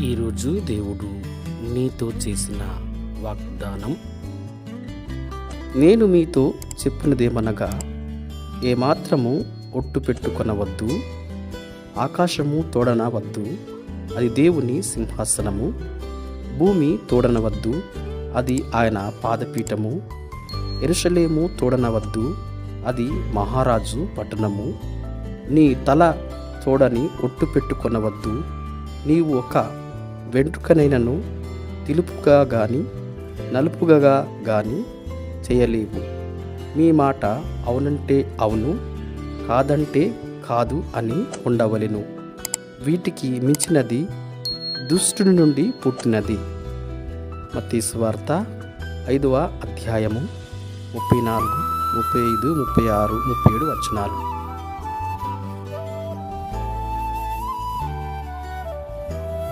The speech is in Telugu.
ఈరోజు దేవుడు నీతో చేసిన వాగ్దానం, నేను మీతో చెప్పినదేమనగా, ఏమాత్రము ఒట్టు పెట్టుకొనవద్దు, ఆకాశము తోడనవద్దు, అది దేవుని సింహాసనము, భూమి తోడనవద్దు, అది ఆయన పాదపీఠము, యెరూషలేము తోడనవద్దు, అది మహారాజు పట్టణము, నీ తల తోడని ఒట్టు పెట్టుకొనవద్దు, నీవు ఒక వెంట్రుకనైనను తెలుపుగా గాని నలుపుగా గాని చేయలేవు. మీ మాట అవునంటే అవును, కాదంటే కాదు అని ఉండవలెను. వీటికి మించినది దుష్టుని నుండి పుట్టినది. మత్తయి సువార్త 5వ అధ్యాయము 34, 35, 36, 37 వచనాలు.